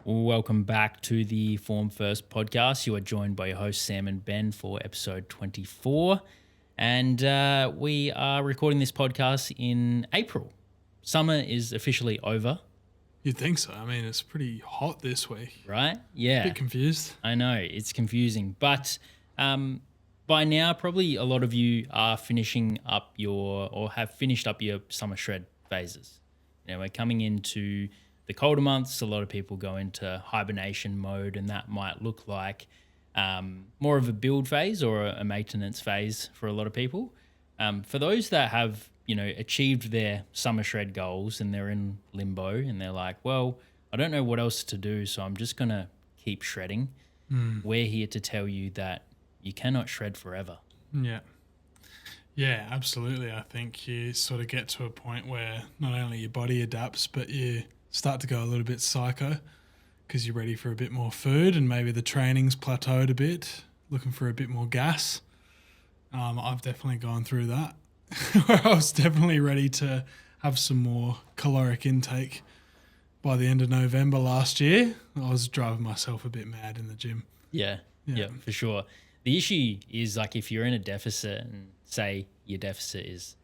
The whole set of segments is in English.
Welcome back to the Form First podcast. You are joined by your hosts, Sam and Ben, for episode 24. And we are recording this podcast in April. Summer is officially over. You'd think so. I mean, it's pretty hot this week. Right? Yeah. A bit confused. I know, it's confusing. But by now, probably a lot of you are finishing up or have finished up your summer shred phases. You know, we're coming into the colder months. A lot of people go into hibernation mode, and that might look like more of a build phase or a maintenance phase for a lot of people. For those that have, achieved their summer shred goals and they're in limbo and they're like, well, I don't know what else to do, so I'm just going to keep shredding. We're here to tell you that you cannot shred forever. Yeah. Yeah, absolutely. I think you sort of get to a point where not only your body adapts, but you start to go a little bit psycho because you're ready for a bit more food and maybe the training's plateaued a bit, looking for a bit more gas. I've definitely gone through that where I was definitely ready to have some more caloric intake. By the end of November last year, I was driving myself a bit mad in the gym. Yeah, for sure. The issue is like if you're in a deficit and say your deficit is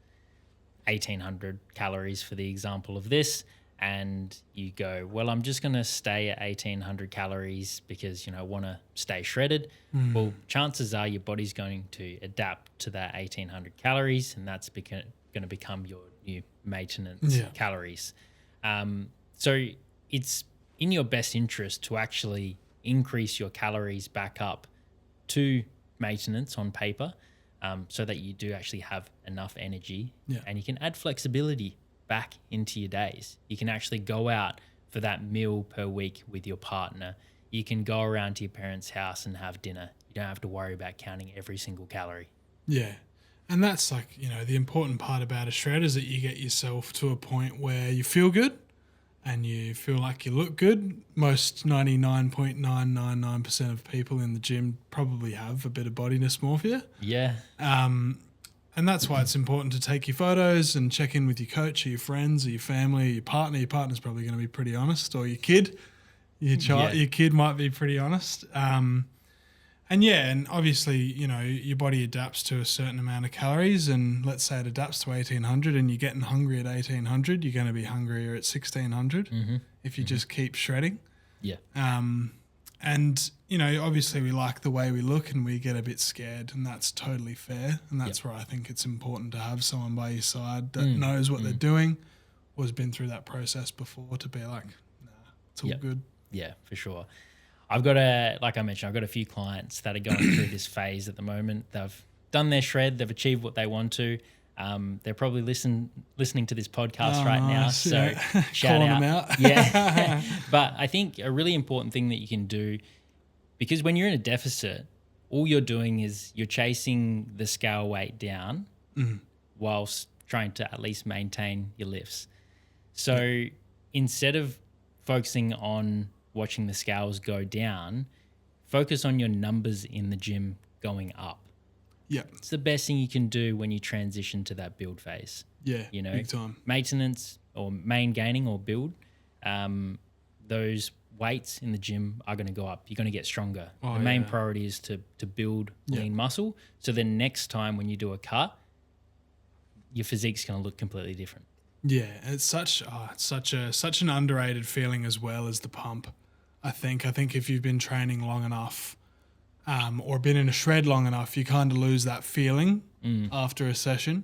1,800 calories for the example of this, and you go, well, I'm just going to stay at 1,800 calories because, I want to stay shredded. Well, chances are your body's going to adapt to that 1,800 calories, and that's going to become your new maintenance calories. So it's in your best interest to actually increase your calories back up to maintenance on paper, so that you do actually have enough energy and you can add flexibility back into your days. You can actually go out for that meal per week with your partner. You can go around to your parents' house and have dinner. You don't have to worry about counting every single calorie. Yeah. And that's like, the important part about a shred is that you get yourself to a point where you feel good and you feel like you look good. Most 99.999% of people in the gym probably have a bit of body dysmorphia. Yeah. And that's why it's important to take your photos and check in with your coach or your friends or your family or your partner. Your partner's probably going to be pretty honest, or your kid. Your kid might be pretty honest. And obviously, your body adapts to a certain amount of calories, and let's say it adapts to 1,800 and you're getting hungry at 1,800, you're going to be hungrier at 1,600 if you just keep shredding. Yeah. And, obviously we like the way we look and we get a bit scared, and that's totally fair. And that's where I think it's important to have someone by your side that knows what they're doing or has been through that process before to be like, nah, it's all good. Yeah, for sure. I've got like I mentioned, I've got a few clients that are going through this phase at the moment. They've done their shred, they've achieved what they want to. They're probably listening to this podcast right now. So shout Calling out. them out. Yeah. But I think a really important thing that you can do, because when you're in a deficit, all you're doing is you're chasing the scale weight down whilst trying to at least maintain your lifts. So instead of focusing on watching the scales go down, focus on your numbers in the gym going up. Yeah. It's the best thing you can do when you transition to that build phase. Yeah, big time. Maintenance or main gaining or build, those weights in the gym are going to go up. You're going to get stronger. The main priority is to build lean muscle. So then next time when you do a cut, your physique's going to look completely different. Yeah, it's such an underrated feeling as well as the pump. I think if you've been training long enough, or been in a shred long enough, you kind of lose that feeling after a session,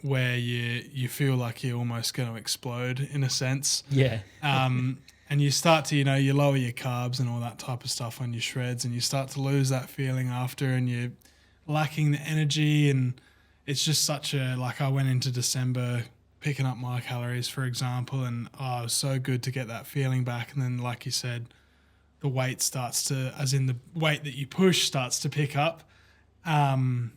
where you feel like you're almost going to explode in a sense. Yeah. And you start to, you lower your carbs and all that type of stuff on your shreds, and you start to lose that feeling after, and you're lacking the energy. And it's just I went into December picking up my calories, for example, and it was so good to get that feeling back. And then, like you said, the weight starts to, as in the weight that you push starts to pick up, and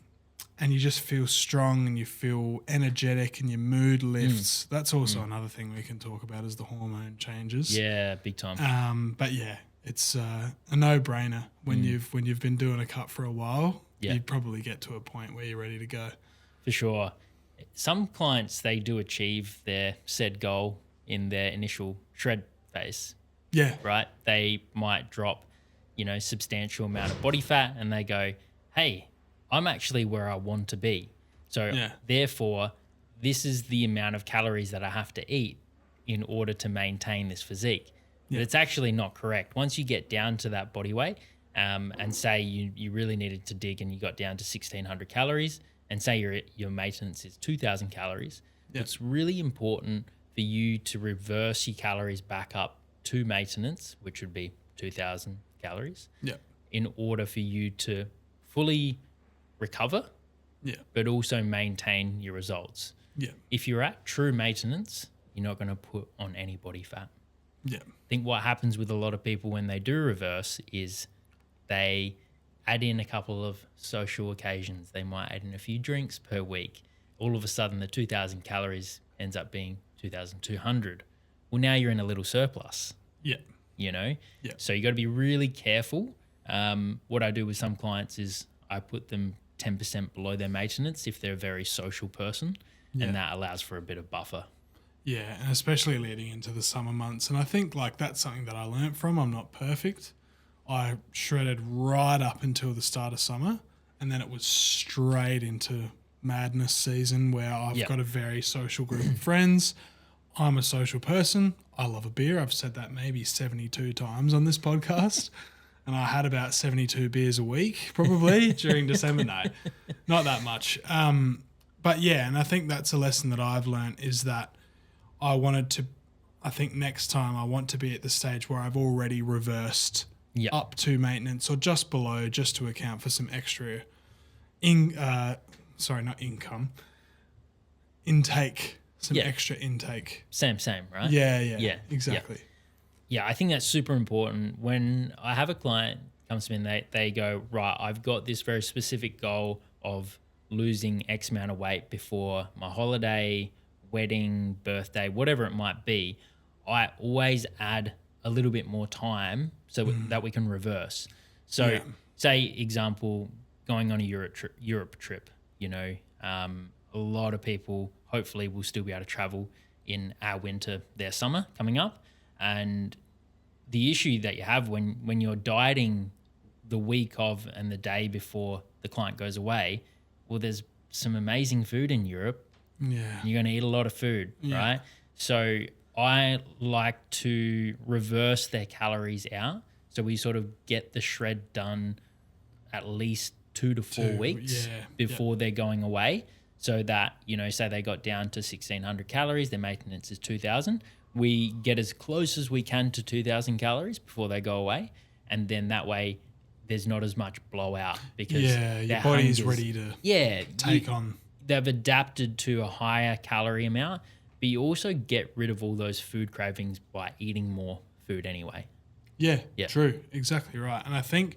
you just feel strong and you feel energetic and your mood lifts. That's also another thing we can talk about is the hormone changes. Yeah, big time. But yeah, it's a no-brainer when you've been doing a cut for a while. Yeah. You'd probably get to a point where you're ready to go. For sure. Some clients, they do achieve their said goal in their initial shred phase. Yeah. right? They might drop, substantial amount of body fat and they go, hey, I'm actually where I want to be. So Yeah. therefore, this is the amount of calories that I have to eat in order to maintain this physique. But Yeah. it's actually not correct. Once you get down to that body weight, and say you really needed to dig and you got down to 1,600 calories, and say your maintenance is 2,000 calories, Yeah. it's really important for you to reverse your calories back up to maintenance, which would be 2,000 calories, Yeah. in order for you to fully recover, Yeah. but also maintain your results. Yeah. If you're at true maintenance, you're not going to put on any body fat. Yeah. I think what happens with a lot of people when they do reverse is they add in a couple of social occasions. They might add in a few drinks per week. All of a sudden, the 2,000 calories ends up being 2,200. Well, now you're in a little surplus, Yeah. Yeah. Yeah. So you got to be really careful. What I do with some clients is I put them 10% below their maintenance if they're a very social person, Yeah. and that allows for a bit of buffer. Yeah, and especially leading into the summer months. And I think like that's something that I learnt from. I'm not perfect. I shredded right up until the start of summer, and then it was straight into madness season where I've Yep. got a very social group of friends. I'm a social person. I love a beer. I've said that maybe 72 times on this podcast. And I had about 72 beers a week probably during December. No, not that much. But yeah, and I think that's a lesson that I've learned is that I think next time I want to be at the stage where I've already reversed Yep. up to maintenance or just below, just to account for some extra intake, some Yeah. extra intake. Same, right? Yeah, exactly. Yeah, I think that's super important. When I have a client comes to me and they go, right, I've got this very specific goal of losing X amount of weight before my holiday, wedding, birthday, whatever it might be, I always add a little bit more time so that we can reverse. So Yeah. say, example, going on a Europe trip, a lot of people hopefully will still be able to travel in our winter, their summer coming up. And the issue that you have when you're dieting the week of and the day before the client goes away, well, there's some amazing food in Europe. Yeah. You're going to eat a lot of food, Yeah. right? So I like to reverse their calories out. So we sort of get the shred done at least 2 to 4 weeks yeah, before they're going away. So that, say they got down to 1,600 calories, their maintenance is 2,000. We get as close as we can to 2,000 calories before they go away. And then that way there's not as much blowout because your their body's hunger's- ready to yeah, take on. they've adapted to a higher calorie amount, but you also get rid of all those food cravings by eating more food anyway. Yeah, Yeah. true. Exactly right. And I think,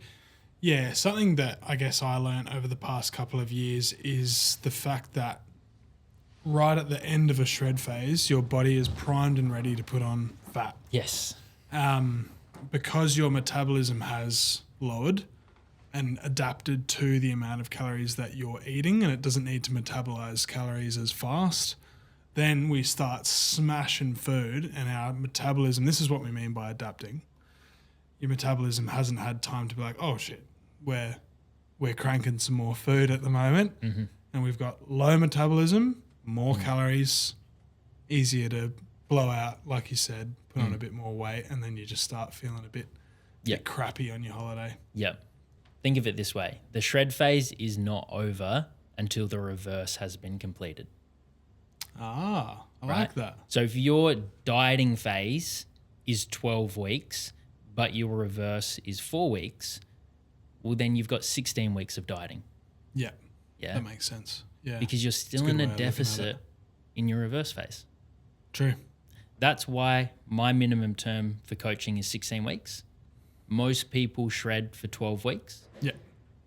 something that I guess I learned over the past couple of years is the fact that right at the end of a shred phase, your body is primed and ready to put on fat. Yes. Because your metabolism has lowered and adapted to the amount of calories that you're eating, and it doesn't need to metabolize calories as fast, then we start smashing food and our metabolism, this is what we mean by adapting. Your metabolism hasn't had time to be like, oh shit, we're cranking some more food at the moment, and we've got low metabolism, more calories, easier to blow out, like you said, put on a bit more weight, and then you just start feeling a bit crappy on your holiday. Yep. Think of it this way. The shred phase is not over until the reverse has been completed. I Right. like that. So if your dieting phase is 12 weeks, but your reverse is 4 weeks, well, then you've got 16 weeks of dieting. Yeah, Yeah. that makes sense. Yeah, Because you're still good in way a of looking at deficit it. in your reverse phase. True. That's why my minimum term for coaching is 16 weeks. Most people shred for 12 weeks. Yeah,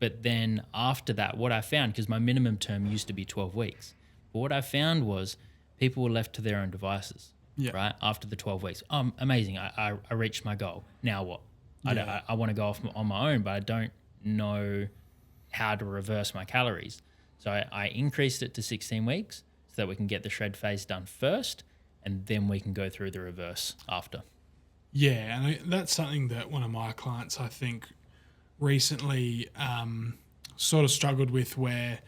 But then after that, what I found, because my minimum term used to be 12 weeks, but what I found was people were left to their own devices, Yeah. right? After the 12 weeks. Amazing. I reached my goal. Now what? Yeah. I want to go off on my own, but I don't know how to reverse my calories. So I increased it to 16 weeks so that we can get the shred phase done first, and then we can go through the reverse after. Yeah, and that's something that one of my clients, I think, recently sort of struggled with, where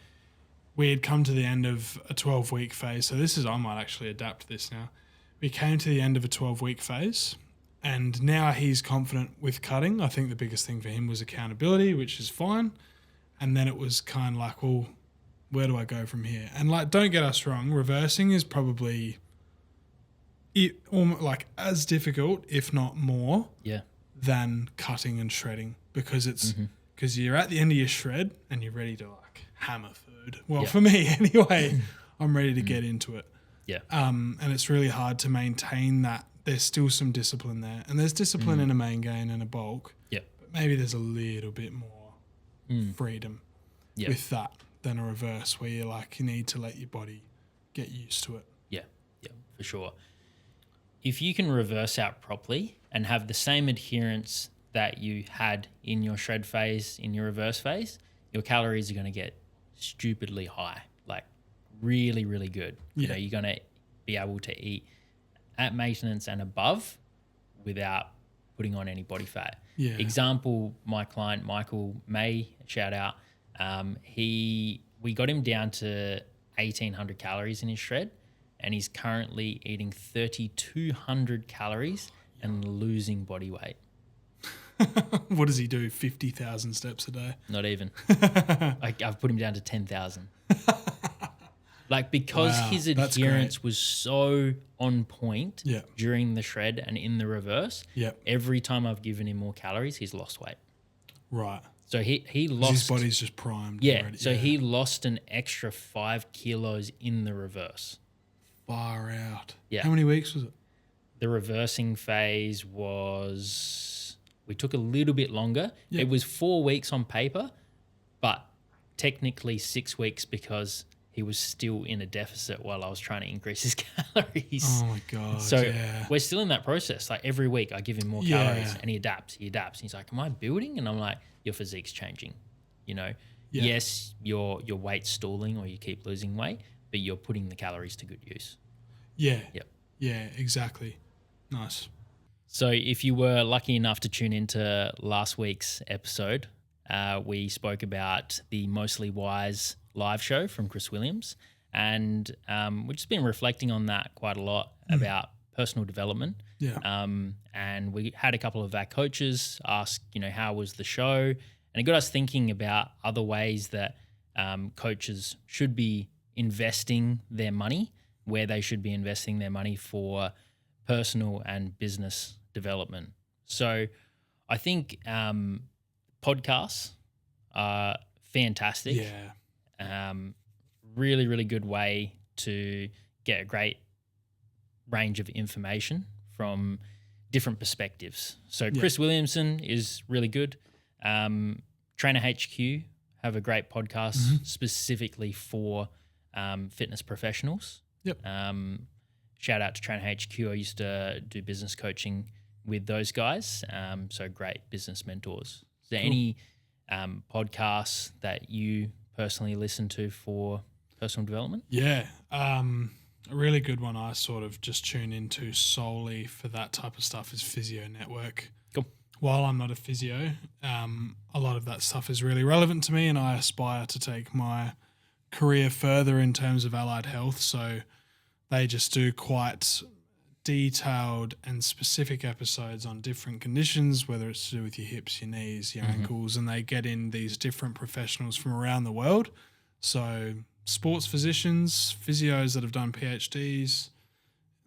we had come to the end of a 12-week phase. So I might actually adapt this now. We came to the end of a 12-week phase, and now he's confident with cutting. I think the biggest thing for him was accountability, which is fine. And then it was kind of like, well, where do I go from here? And like, don't get us wrong, reversing is probably like as difficult, if not more, Yeah. than cutting and shredding, because you're at the end of your shred and you're ready to like hammer food. Well, for me anyway, I'm ready to get into it. Yeah. And it's really hard to maintain that. There's still some discipline there, and there's discipline in a main gain and a bulk. Yeah. But maybe there's a little bit more freedom with that than a reverse, where you need to let your body get used to it. Yeah. Yeah, for sure. If you can reverse out properly and have the same adherence that you had in your shred phase, in your reverse phase, your calories are going to get stupidly high, like really, really good. You know, you're going to be able to eat at maintenance and above without putting on any body fat. Yeah. Example, my client, Michael May, shout out, we got him down to 1,800 calories in his shred, and he's currently eating 3,200 calories and losing body weight. What does he do? 50,000 steps a day? Not even. I've put him down to 10,000. Because his adherence was so on point during the shred and in the reverse, every time I've given him more calories, he's lost weight. Right. So he lost. His body's just primed. Yeah. Already. So he lost an extra 5 kilos in the reverse. Far out. Yeah. How many weeks was it? The reversing phase we took a little bit longer. Yep. It was 4 weeks on paper, but technically 6 weeks because he was still in a deficit while I was trying to increase his calories. Oh my God. So we're still in that process. Like every week I give him more calories and he adapts. He's like, am I building? And I'm like, your physique's changing. You know, yes, your weight's stalling or you keep losing weight, but you're putting the calories to good use. Yeah. Yep. Yeah, exactly. Nice. So if you were lucky enough to tune into last week's episode, we spoke about the Mostly Wise live show from Chris Williams, and we've just been reflecting on that quite a lot about personal development. Yeah. And we had a couple of our coaches ask, how was the show? And it got us thinking about other ways that coaches should be investing their money, where they should be investing their money for personal and business development. So I think podcasts are fantastic. Yeah. Really, really good way to get a great range of information from different perspectives. So Chris Williamson is really good. Trainer HQ have a great podcast specifically for fitness professionals. Yep. Shout out to Trainer HQ. I used to do business coaching with those guys. So great business mentors. Is there any podcasts that you personally listen to for personal development? Yeah. A really good one I sort of just tune into solely for that type of stuff is Physio Network. Cool. While I'm not a physio, a lot of that stuff is really relevant to me, and I aspire to take my career further in terms of allied health. So they just do quite detailed and specific episodes on different conditions, whether it's to do with your hips, your knees, your ankles, and they get in these different professionals from around the world. So sports physicians, physios that have done PhDs,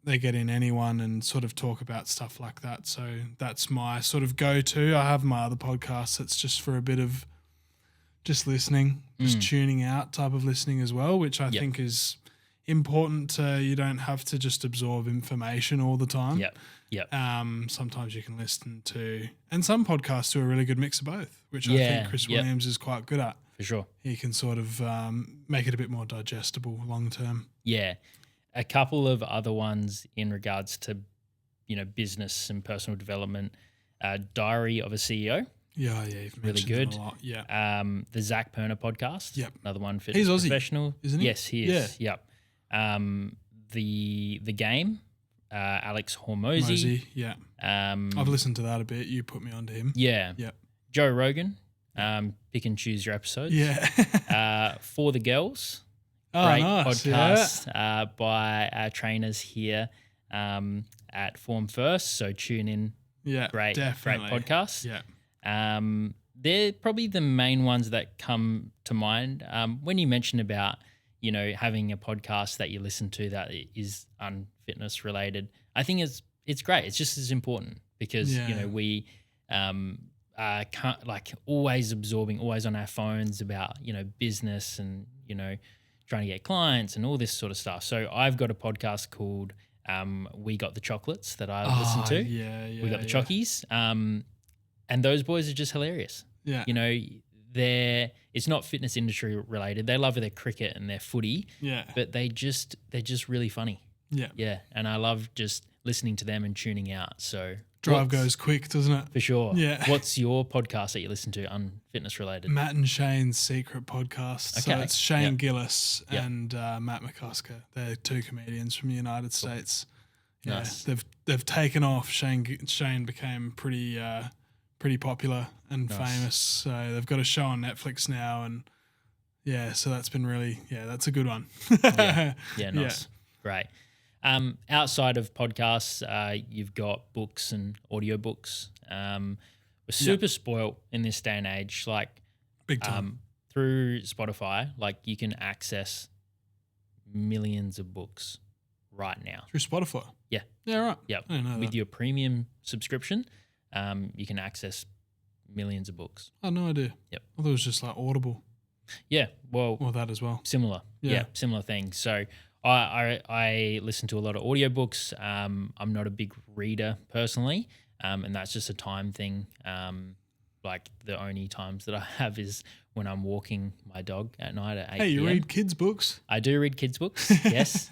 they get in anyone and sort of talk about stuff like that. So that's my sort of go-to. I have my other podcast that's just for a bit of just listening, just tuning out type of listening as well, which I think is important. You don't have to just absorb information all the time. Sometimes you can listen to, and some podcasts do a really good mix of both, which I think Chris Williams is quite good at. For sure. He can sort of make it a bit more digestible long term. Yeah. A couple of other ones in regards to, business and personal development. Diary of a CEO. Yeah, you've really good. A lot. Yeah. The Zach Perner podcast. Yep. Another one, fitness He's Aussie, professional. isn't he? Yes, he is. Yeah. Yep. The game, Alex Hormozy. Mosey, yeah. I've Um, listened to that a bit. You put me onto him. yeah, Yep. Joe Rogan. Pick and choose your episodes. Yeah. For the Girls. Oh, Great nice. podcast by our trainers here at Form First. So tune in. Yeah. Great Definitely. podcast. Yeah. They're probably the main ones that come to mind. When you mentioned about, having a podcast that you listen to that is unfitness related, I think it's great. It's just as important because, we can't always absorbing, always on our phones about, business and, trying to get clients and all this sort of stuff. So I've got a podcast called We Got the Chocolates that I listen to. Yeah. We Got the Chockies. And those boys are just hilarious. Yeah. It's not fitness industry related. They love their cricket and their footy. Yeah. But they're just really funny. Yeah. Yeah. And I love just listening to them and tuning out. So Drive goes quick, doesn't it? for sure. Yeah. What's your podcast that you listen to unfitness related? Matt and Shane's secret podcast. So Okay. it's Shane Yep. Gillis Yep. and Matt McCusker. They're two comedians from the United States. Yeah, Nice. they've taken off. Shane became pretty popular and Nice. famous. So they've got a show on Netflix now, and so that's been that's a good one. Yeah, nice. Great. Outside of podcasts, you've got books and audiobooks. We're super spoiled in this day and age. Like Big time. through Spotify, like you can access millions of books right now. Through Spotify. Yeah. Yeah, right. Yep. I didn't know With that. your premium subscription, you can access millions of books. I had no idea. Yep. I thought it was just like Audible Yeah. Well, or that as well. similar. Yeah. Yeah, similar things. So I listen to a lot of audiobooks. I'm not a big reader personally, and that's just a time thing. Like the only times that I have is when I'm walking my dog at night at 8 Hey, you p.m. read kids' books? I do read kids' books, yes,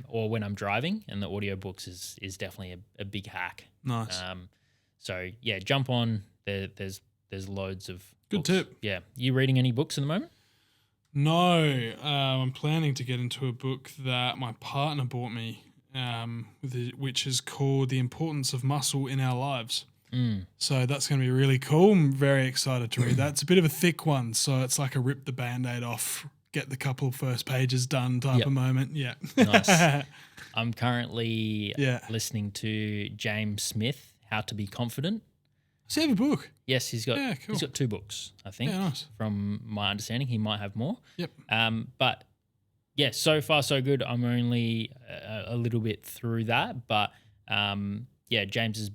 or when I'm driving, and the audiobooks is definitely a big hack. Nice. So yeah, jump on. There's loads of Good books. tip. Yeah, you reading any books at the moment? No, I'm planning to get into a book that my partner bought me, which is called The Importance of Muscle in Our Lives. So that's going to be really cool. I'm very excited to read that. It's a bit of a thick one, so it's like a rip the Band-Aid off, get the couple first pages done type Yep. of moment. Yeah. Nice. I'm currently Yeah. listening to James Smith, How to Be Confident. Does he have a book? Yes, he's got Yeah, cool. he's got 2 books, I think. Yeah, nice. From my understanding, he might have more. Yep. But yeah, so far so good. I'm only a little bit through that, but James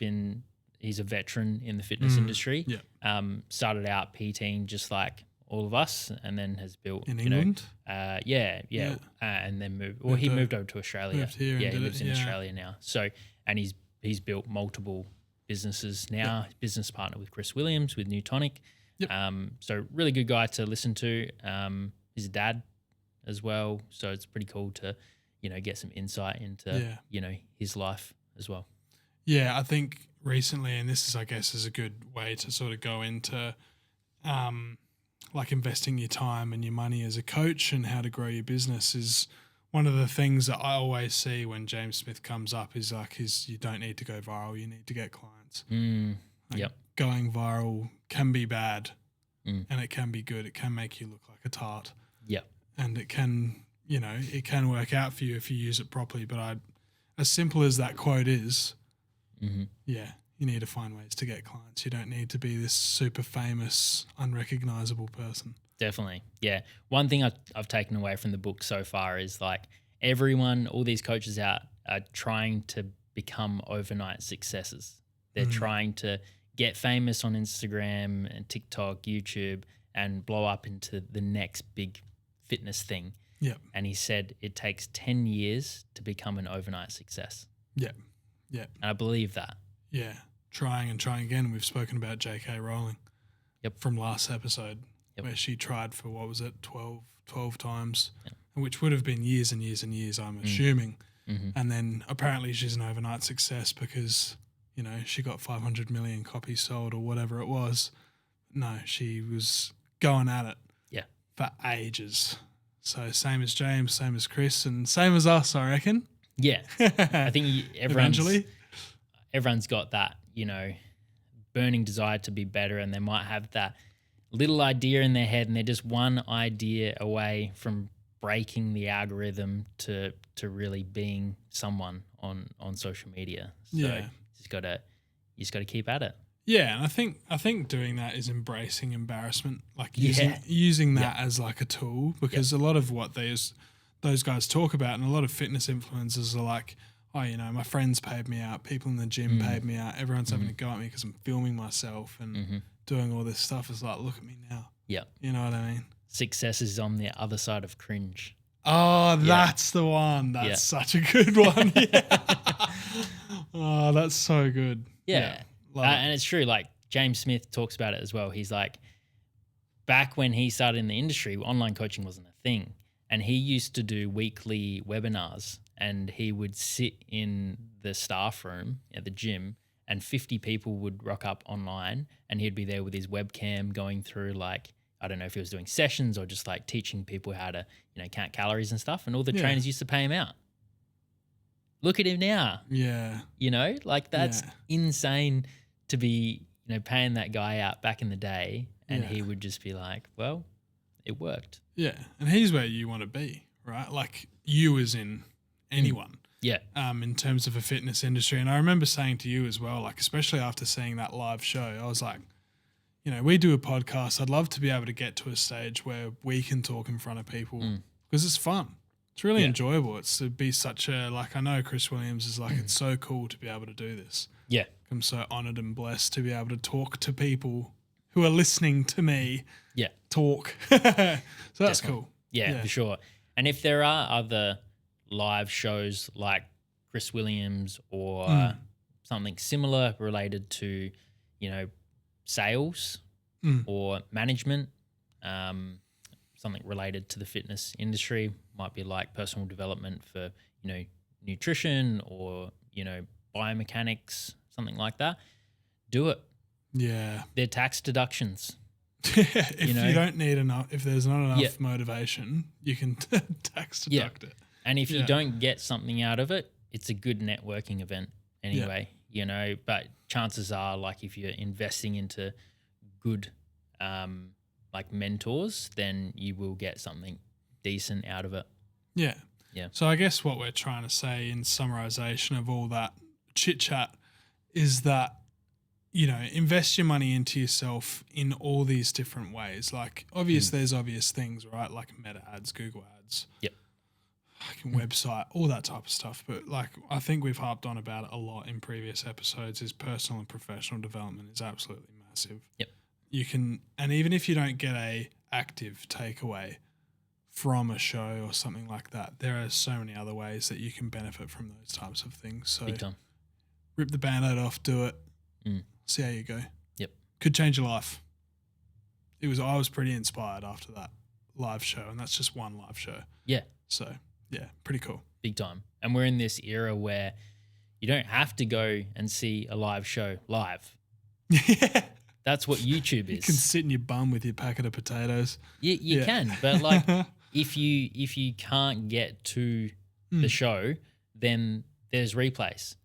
he's a veteran in the fitness industry. Yeah. Started out PTing just like all of us, and then has built In England? and then moved. Well, Moved he over- moved over to Australia. moved here and Yeah, he did it, lives in yeah. Australia now. So, and he's built multiple businesses now. He's business partner with Chris Williams with Newtonic. Yep. So really good guy to listen to. He's a dad as well, so it's pretty cool to get some insight into his life as well. Yeah, I think recently, and this is, I guess, is a good way to sort of go into like investing your time and your money as a coach and how to grow your business is one of the things that I always see when James Smith comes up is like you don't need to go viral, you need to get clients. Like, Yep. Going viral can be bad Mm. and it can be good. It can make you look like a tart Yep. and it can, it can work out for you if you use it properly. But as simple as that quote is, Mm-hmm. yeah, you need to find ways to get clients. You don't need to be this super famous, unrecognizable person. Definitely. Yeah. One thing I've taken away from the book so far is like everyone, all these coaches out are trying to become overnight successes. They're trying to get famous on Instagram and TikTok, YouTube, and blow up into the next big fitness thing. Yep. And he said it takes 10 years to become an overnight success. Yep. Yep. And I believe that. Yeah. Trying and trying again. We've spoken about J.K. Rowling. Yep. From last episode, Yep. where she tried for, 12 times, which would have been years and years and years, I'm assuming. Mm-hmm. And then apparently she's an overnight success because, she got 500 million copies sold or whatever it was. No, she was going at it for ages. So same as James, same as Chris, and same as us, I reckon. Yeah. I think Eventually. everyone's got that, burning desire to be better, and they might have that little idea in their head, and they're just one idea away from breaking the algorithm to really being someone on social media. So Yeah. you just gotta keep at it. Yeah, and I think doing that is embracing embarrassment, like Yeah. using that as like a tool, because a lot of what those guys talk about, and a lot of fitness influencers are like, oh, my friends paid me out, people in the gym paid me out, everyone's having a go at me because I'm filming myself and doing all this stuff. It's like, look at me now. Yeah. You know what I mean? Success is on the other side of cringe. Oh, that's the one. That's such a good one. Yeah. Oh, that's so good. Yeah. Love it. And it's true. Like James Smith talks about it as well. He's like, back when he started in the industry, online coaching wasn't a thing. And he used to do weekly webinars, and he would sit in the staff room at the gym, and 50 people would rock up online, and he'd be there with his webcam going through, like, I don't know if he was doing sessions or just like teaching people how to, count calories and stuff. And all the trainers used to pay him out. Look at him now. Yeah. Like that's insane to be, paying that guy out back in the day, and he would just be like, well, it worked. Yeah. And here's where you want to be, right? Like you as in anyone. Yeah. In terms of a fitness industry. And I remember saying to you as well, like, especially after seeing that live show, I was like, we do a podcast. I'd love to be able to get to a stage where we can talk in front of people because it's fun. It's really enjoyable. It's to be such a, like, I know Chris Williams is like, it's so cool to be able to do this. Yeah. I'm so honored and blessed to be able to talk to people who are listening to me talk. So that's cool. Yeah, for sure. And if there are other live shows like Chris Williams or something similar related to, sales or management, something related to the fitness industry, might be like personal development for, nutrition or, biomechanics, something like that, do it. Yeah. They're tax deductions. If you don't need enough, if there's not enough motivation, you can tax deduct it. And if you don't get something out of it, it's a good networking event anyway, but chances are, like, if you're investing into good, like mentors, then you will get something decent out of it. Yeah. Yeah. So I guess what we're trying to say in summarization of all that chit chat is that, invest your money into yourself in all these different ways. Like, there's obvious things, right? Like Meta ads, Google ads. Yep. Like website, all that type of stuff. But like, I think we've harped on about it a lot in previous episodes, is personal and professional development is absolutely massive. Yep. You can, and even if you don't get a active takeaway from a show or something like that, there are so many other ways that you can benefit from those types of things. So Big time. Rip the Band-Aid off, do it. See how you go. Yep. Could change your life. I was pretty inspired after that live show, and that's just one live show. Yeah. So yeah, pretty cool. Big time. And we're in this era where you don't have to go and see a live show live. Yeah. That's what YouTube is. You can sit in your bum with your packet of potatoes. You can, but like if you can't get to the show, then there's replays.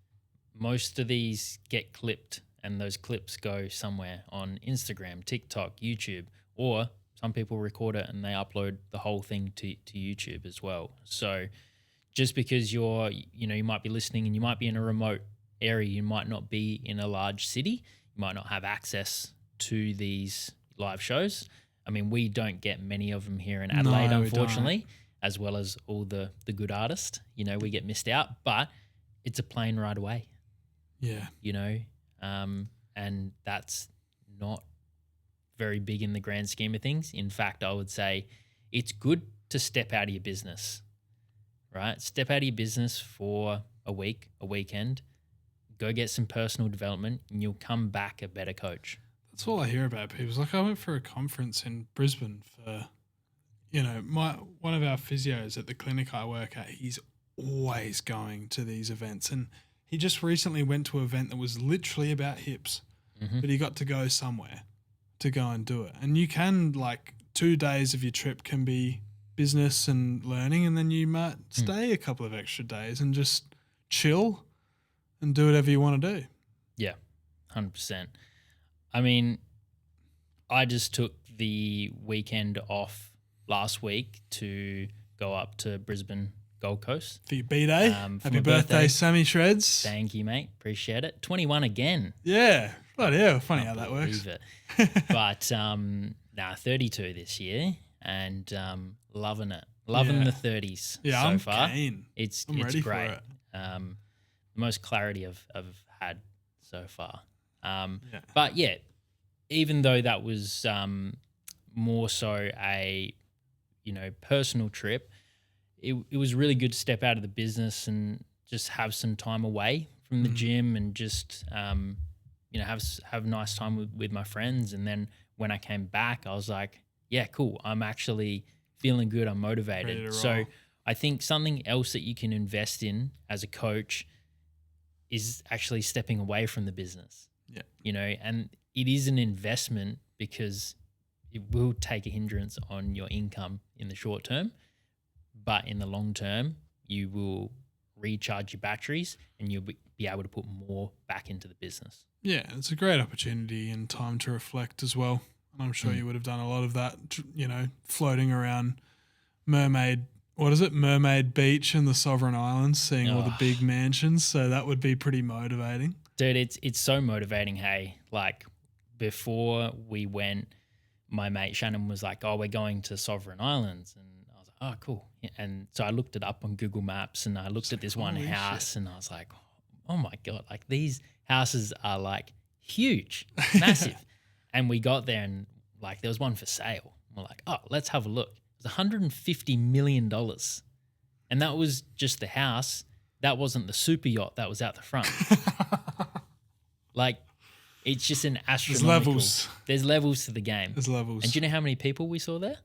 Most of these get clipped, and those clips go somewhere on Instagram, TikTok, YouTube, or some people record it and they upload the whole thing to YouTube as well. So just because you might be listening and you might be in a remote area, you might not be in a large city, you might not have access to these live shows. I mean, we don't get many of them here in Adelaide, unfortunately, as well as all the good artists. We get missed out, but it's a plane ride away. Yeah. And that's not very big in the grand scheme of things. In fact, I would say it's good to step out of your business, right? Step out of your business for a week, a weekend, go get some personal development, and you'll come back a better coach. That's all I hear about people. It's like, I went for a conference in Brisbane for, one of our physios at the clinic I work at, he's always going to these events. And he just recently went to an event that was literally about hips, but he got to go somewhere to go and do it. And you can, like, 2 days of your trip can be business and learning, and then you might stay a couple of extra days and just chill and do whatever you want to do. Yeah, 100%. I mean, I just took the weekend off last week to go up to Brisbane, Gold Coast. For your B-Day. For Happy my birthday, Sammy Shreds. Thank you, mate. Appreciate it. 21 again. Yeah. Bloody hell. Funny how Can't that works. believe it. But 32 this year, and loving it. Loving the 30s Yeah, so I'm far. keen. It's ready for great. it. The most clarity I've had so far. Yeah. But yeah, even though that was more so a personal trip, it was really good to step out of the business and just have some time away from the gym and just have a nice time with my friends. And then when I came back, I was like, yeah, cool. I'm actually feeling good. I'm Ready motivated. to So roll. I think something else that you can invest in as a coach is actually stepping away from the business. Yeah. And it is an investment because it will take a hindrance on your income in the short term, but in the long term, you will recharge your batteries and you'll be able to put more back into the business. Yeah, it's a great opportunity and time to reflect as well. And I'm sure you would have done a lot of that, floating around Mermaid Beach and the Sovereign Islands, seeing all the big mansions. So that would be pretty motivating. Dude, it's so motivating, hey. Like, before we went, my mate Shannon was like, oh, we're going to Sovereign Islands. And I was like, oh, cool. And so I looked it up on Google Maps and I looked at this one house and I was like, oh my God, like these houses are like huge, massive. And we got there and like there was one for sale. We're like, oh, let's have a look. It was $150 million. And that was just the house. That wasn't the super yacht that was out the front. Like, it's just an astronomical. There's levels to the game. There's levels. And do you know how many people we saw there?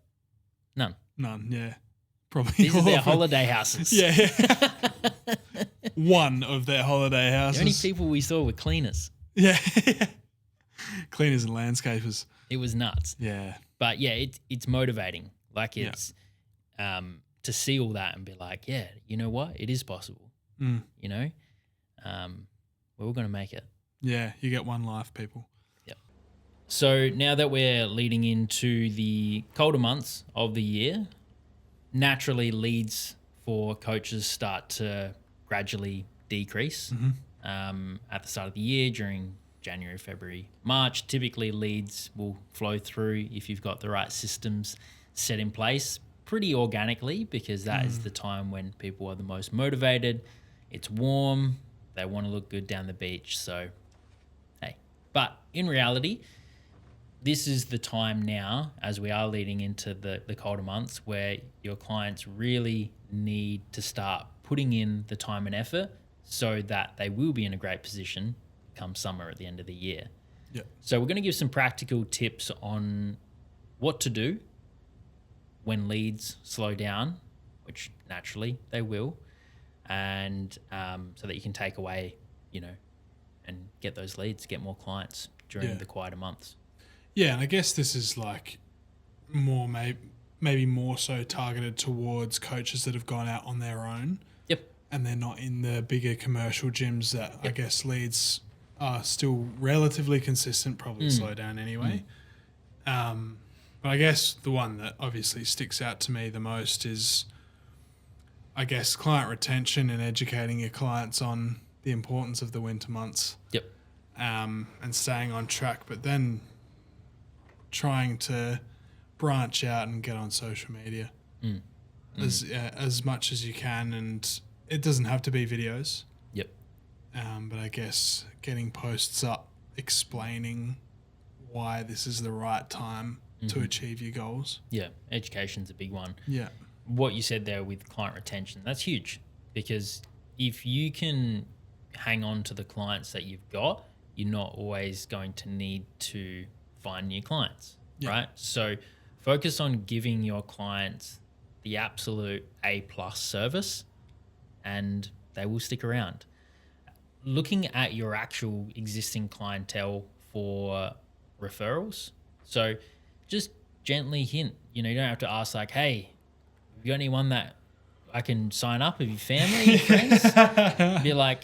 None. Yeah. Probably. These are all their of them. holiday houses. Yeah. One of their holiday The houses. only people we saw were cleaners. Yeah. Cleaners and landscapers. It was nuts. Yeah. But yeah, it's motivating. Like it's to see all that and be like, yeah, you know what? It is possible. We're all going to make it. Yeah, you get one life, people. Yep. So now that we're leading into the colder months of the year, naturally leads for coaches start to gradually decrease at the start of the year during January, February, March. Typically leads will flow through if you've got the right systems set in place pretty organically, because that is the time when people are the most motivated. It's warm. They want to look good down the beach. So, hey. But in reality, this is the time now, as we are leading into the colder months, where your clients really need to start putting in the time and effort so that they will be in a great position come summer at the end of the year. Yeah. So we're going to give some practical tips on what to do when leads slow down, which naturally they will, and so that you can take away, and get those leads, get more clients during the quieter months. Yeah, and I guess this is like more maybe more so targeted towards coaches that have gone out on their own. Yep. And they're not in the bigger commercial gyms that I guess leads are still relatively consistent, probably slow down anyway. But I guess the one that obviously sticks out to me the most is, I guess, client retention and educating your clients on the importance of the winter months. Yep. And staying on track, but then trying to branch out and get on social media as much as you can. And it doesn't have to be videos. Yep. But I guess getting posts up explaining why this is the right time to achieve your goals. Yeah. Education's a big one. Yeah. What you said there with client retention, that's huge, because if you can hang on to the clients that you've got, you're not always going to need to find new clients, right? So focus on giving your clients the absolute A+ service and they will stick around. Looking at your actual existing clientele for referrals. So just gently hint, you don't have to ask like, hey, you got anyone that I can sign up of your family, your friends? Be like,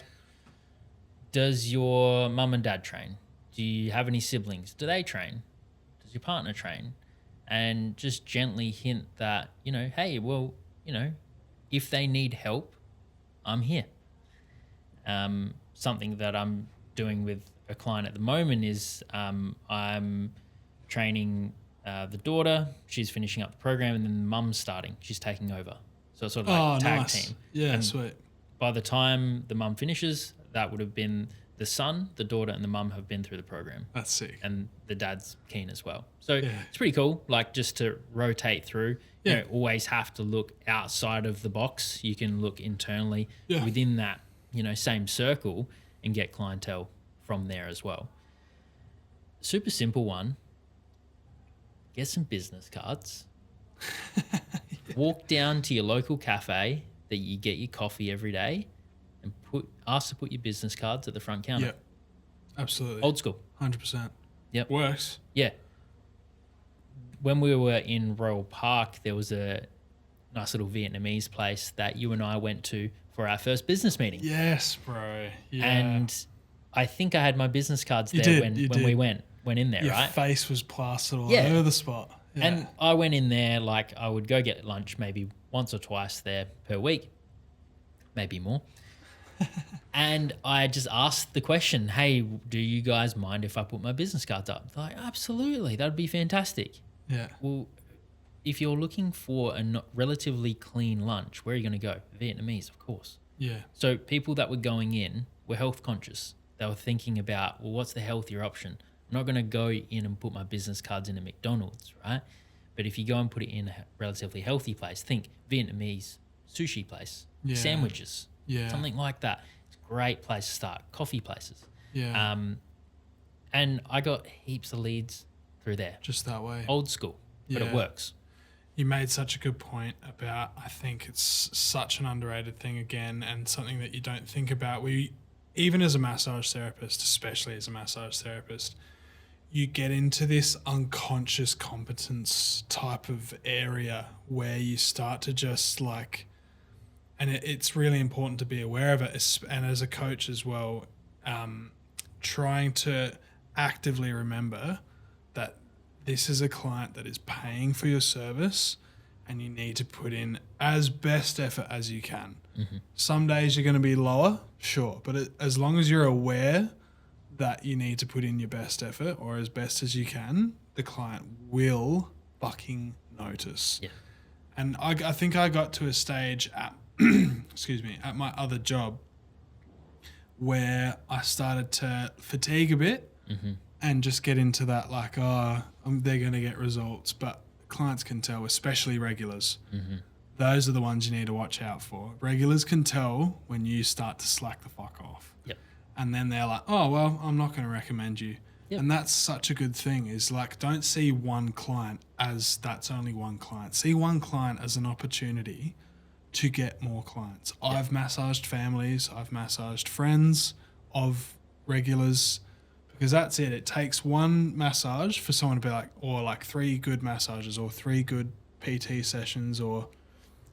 does your mum and dad train? Do you have any siblings? Do they train? Does your partner train? And just gently hint that, hey, well, if they need help, I'm here. Something that I'm doing with a client at the moment is I'm training the daughter. She's finishing up the program, and then the mum's starting. She's taking over. So it's sort of like tag team. Yeah, and sweet. by the time the mum finishes, that would have been the son, the daughter, and the mum have been through the program. That's sick. And the dad's keen as well. So it's pretty cool, like just to rotate through. You don't always have to look outside of the box. You can look internally within that, same circle and get clientele from there as well. Super simple one. Get some business cards. Walk down to your local cafe that you get your coffee every day and ask to put your business cards at the front counter. Yep. Absolutely. Old school. 100%. Yep. Works. Yeah. When we were in Royal Park, there was a nice little Vietnamese place that you and I went to for our first business meeting. Yes, bro. Yeah. And I think I had my business cards there when we went in there, Your right? face was plastered all over the spot. Yeah. And I went in there, like I would go get lunch maybe once or twice there per week, maybe more. And I just asked the question, hey, do you guys mind if I put my business cards up? They're like, absolutely, that'd be fantastic. Yeah. Well, if you're looking for a relatively clean lunch, where are you going to go? Vietnamese, of course. Yeah. So people that were going in were health conscious. They were thinking about, well, what's the healthier option? I'm not going to go in and put my business cards in a McDonald's, right? But if you go and put it in a relatively healthy place, think Vietnamese sushi place, sandwiches, something like that. It's a great place to start. Coffee places. Yeah. And I got heaps of leads through there. Just that way. Old school, but it works. You made such a good point about, I think it's such an underrated thing again, and something that you don't think about. Even as a massage therapist, especially as a massage therapist, you get into this unconscious competence type of area where you start to just like, and it's really important to be aware of it. And as a coach as well, trying to actively remember that this is a client that is paying for your service, and you need to put in as best effort as you can. Mm-hmm. Some days you're going to be lower, sure, but as long as you're aware that you need to put in your best effort or as best as you can, the client will fucking notice. Yeah. And I think I got to a stage at at my other job where I started to fatigue a bit and just get into that like, they're going to get results. But clients can tell, especially regulars. Mm-hmm. Those are the ones you need to watch out for. Regulars can tell when you start to slack the fuck off. Yep. And then they're like, oh, well, I'm not going to recommend you. Yep. And that's such a good thing, is like, don't see one client as that's only one client. See one client as an opportunity to get more clients. Yep. I've massaged families, I've massaged friends of regulars, because that's it. It takes one massage for someone to be like, or like 3 good massages or 3 good PT sessions or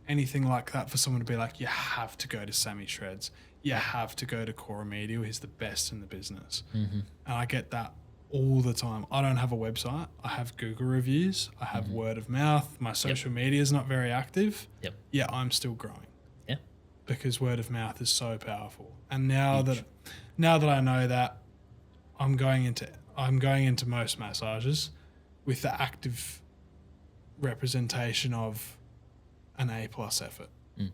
anything like that for someone to be like, you have to go to Sammy Shreds. You have to go to Core Remedial. He's the best in the business. Mm-hmm. And I get that all the time. I don't have a website. I have Google reviews. I have word of mouth. My social media is not very active. Yep. Yeah, I'm still growing. Yeah. Because word of mouth is so powerful. And now that I know that, I'm going into most massages with the active representation of an A+ effort. Mm.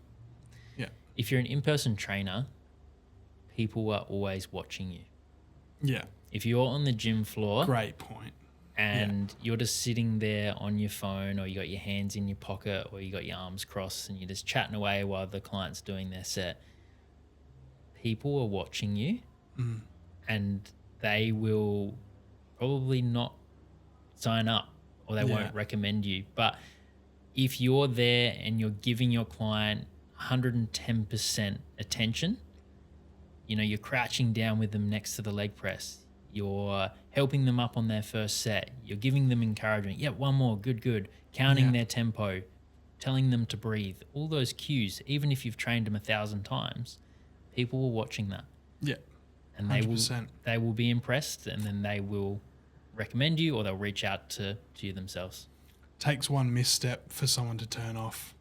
Yeah. If you're an in-person trainer, people are always watching you. Yeah. If you're on the gym floor, great point, and you're just sitting there on your phone, or you got your hands in your pocket, or you got your arms crossed, and you're just chatting away while the client's doing their set, people are watching you, and they will probably not sign up, or they won't recommend you. But if you're there and you're giving your client 110% attention, you're crouching down with them next to the leg press, you're helping them up on their first set, you're giving them encouragement. Yeah, one more, good, counting their tempo telling them to breathe, all those cues, even if you've trained them 1,000 times, people are watching that. Yeah. And 100%. they will be impressed, and then they will recommend you, or they'll reach out to you themselves. Takes one misstep for someone to turn off.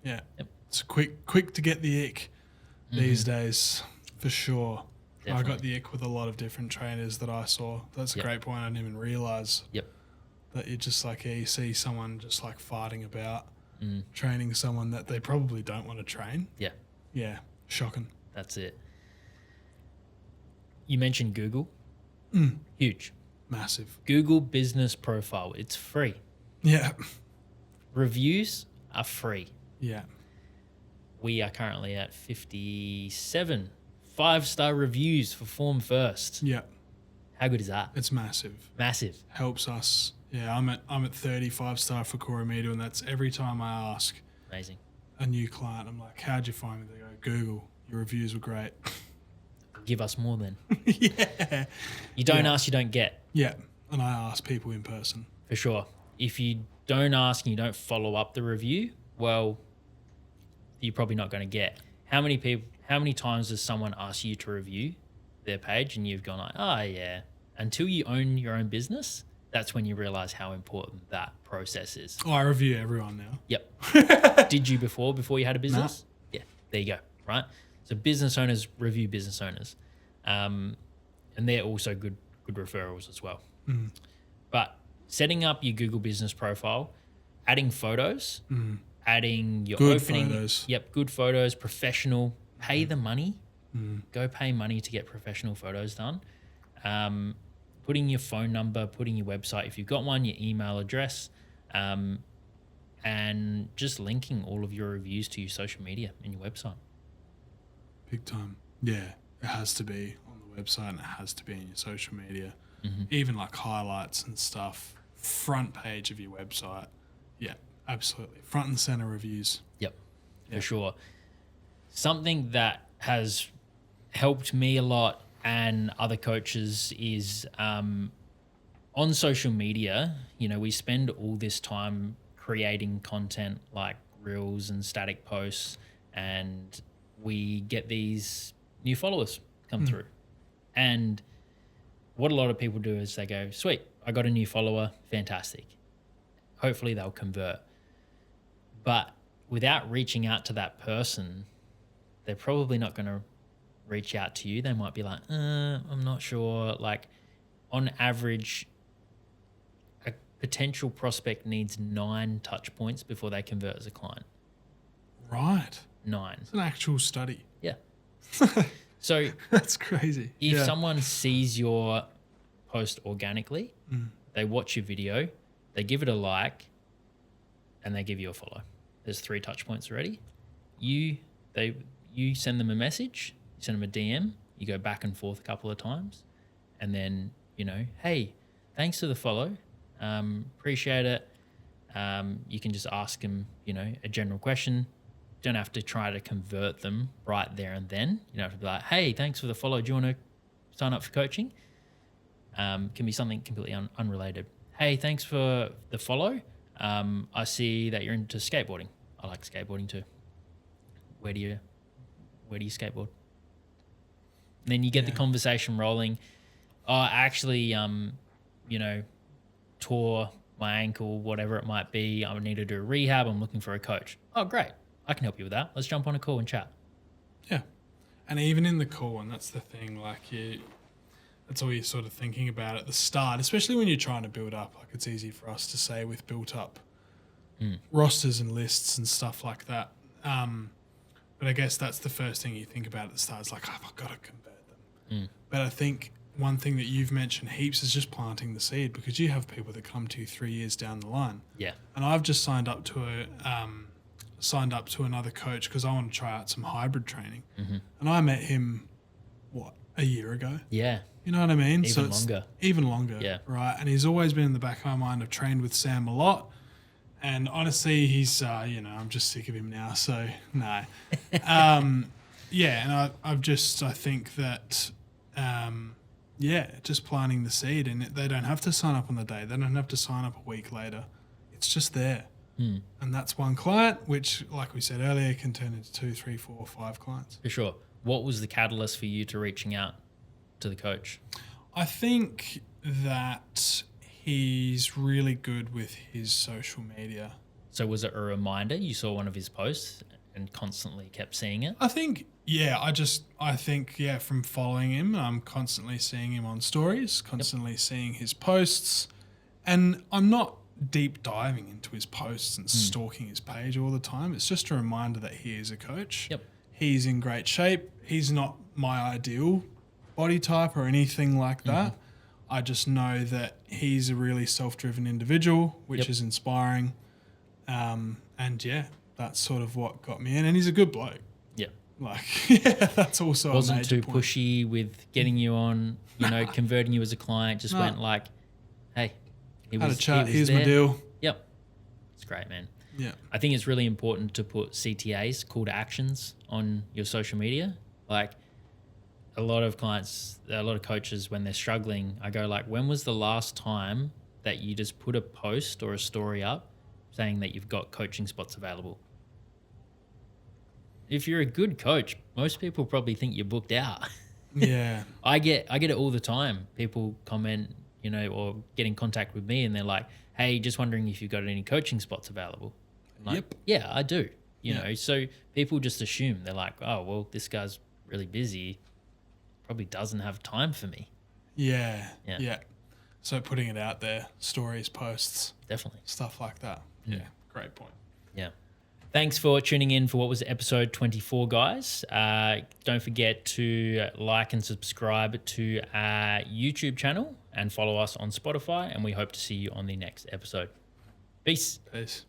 Yeah. Yep. It's quick to get the ick these days, for sure. Definitely. I got the ick with a lot of different trainers that I saw. That's a Yep. great point. I didn't even realise Yep. that you're just like, you see someone just like fighting about training someone that they probably don't want to train. Yeah. Yeah. Shocking. That's it. You mentioned Google. Huge. Massive. Google Business Profile. It's free. Yeah. Reviews are free. Yeah. We are currently at 57 5-star reviews for Form First. Yeah. How good is that? It's massive. Massive. Helps us. Yeah, I'm at 35-star for Core Media, and that's every time I ask Amazing. a new client, I'm like, how'd you find me? They go, Google. Your reviews were great. Give us more then. Yeah. You don't Yeah. ask, you don't get. Yeah. And I ask people in person. For sure. If you don't ask and you don't follow up the review, well, you're probably not going to get. How many times does someone ask you to review their page and you've gone like, oh yeah. Until you own your own business, that's when you realize how important that process is. Oh, I review everyone now. Yep. Did you before you had a business? Yeah. There you go. Right. So business owners review business owners. And they're also good referrals as well. But setting up your Google business profile, adding photos, adding your Good opening. photos. Yep. Good photos, professional, pay the money, go pay money to get professional photos done. Putting your phone number, putting your website, if you've got one, your email address, and just linking all of your reviews to your social media and your website. Big time. Yeah. It has to be on the website and it has to be in your social media. Even like highlights and stuff. Front page of your website. Yeah, absolutely. Front and center reviews. Yep, Yeah. for sure. Something that has helped me a lot and other coaches is on social media, we spend all this time creating content like reels and static posts, and we get these new followers come through. And what a lot of people do is they go, sweet, I got a new follower, fantastic. Hopefully they'll convert. But without reaching out to that person, they're probably not going to reach out to you. They might be like, I'm not sure. Like on average, a potential prospect needs 9 touch points before they convert as a client. Right. 9. It's an actual study. Yeah. So That's crazy. if Yeah. someone sees your post organically, they watch your video, they give it a like, and they give you a follow. There's 3 touch points already. You send them a message, you send them a DM, you go back and forth a couple of times, and then, hey, thanks for the follow. Appreciate it. You can just ask them, a general question. Don't have to try to convert them right there and then. You don't have to be like, hey, thanks for the follow. Do you want to sign up for coaching? Can be something completely unrelated. Hey, thanks for the follow. I see that you're into skateboarding. I like skateboarding too. Where do you skateboard? And then you get the conversation rolling. Oh, I actually, tore my ankle, whatever it might be. I need to do a rehab. I'm looking for a coach. Oh, great. I can help you with that. Let's jump on a call and chat. Yeah. And even in the call, and that's the thing, that's all you're sort of thinking about at the start, especially when you're trying to build up. Like it's easy for us to say with built up rosters and lists and stuff like that. But I guess that's the first thing you think about at the start. It's like, oh, I've got to convert them. But I think one thing that you've mentioned heaps is just planting the seed, because you have people that come to you 3 years down the line. Yeah. And I've just signed up to another coach because I want to try out some hybrid training. And I met him, a year ago? Yeah. You know what I mean? Even longer. Even longer. Yeah. Right. And he's always been in the back of my mind. I've trained with Sam a lot. And honestly, he's, I'm just sick of him now. So, no. And I think that, just planting the seed. And they don't have to sign up on the day. They don't have to sign up a week later. It's just there. And that's one client, which, like we said earlier, can turn into 2, 3, 4, 5 clients. For sure. What was the catalyst for you to reaching out to the coach? I think that he's really good with his social media. So was it a reminder? You saw one of his posts and constantly kept seeing it? I think, from following him, I'm constantly seeing him on stories, constantly seeing his posts. And I'm not deep diving into his posts and stalking his page all the time. It's just a reminder that he is a coach. Yep. He's in great shape. He's not my ideal body type or anything like that. I just know that he's a really self-driven individual, which is inspiring. That's sort of what got me in. And he's a good bloke. Yeah. That's also Wasn't a major too point. pushy with getting you on, converting you as a client. Just went like, hey, Had a chat. Here's my deal. Yep. It's great, man. Yeah. I think it's really important to put CTAs, call to actions, on your social media. Like a lot of clients, a lot of coaches, when they're struggling, I go like, when was the last time that you just put a post or a story up saying that you've got coaching spots available? If you're a good coach, most people probably think you're booked out. Yeah. I get it all the time. People comment, or get in contact with me and they're like, hey, just wondering if you've got any coaching spots available. I'm like, Yep. yeah, I do. You know, so people just assume, they're like, oh, well, this guy's really busy, probably doesn't have time for me. Yeah. Yeah. Yeah. So putting it out there, stories, posts, Definitely. stuff like that. Yeah. Great point. Yeah. Thanks for tuning in for what was episode 24, guys. Don't forget to like and subscribe to our YouTube channel and follow us on Spotify. And we hope to see you on the next episode. Peace. Peace.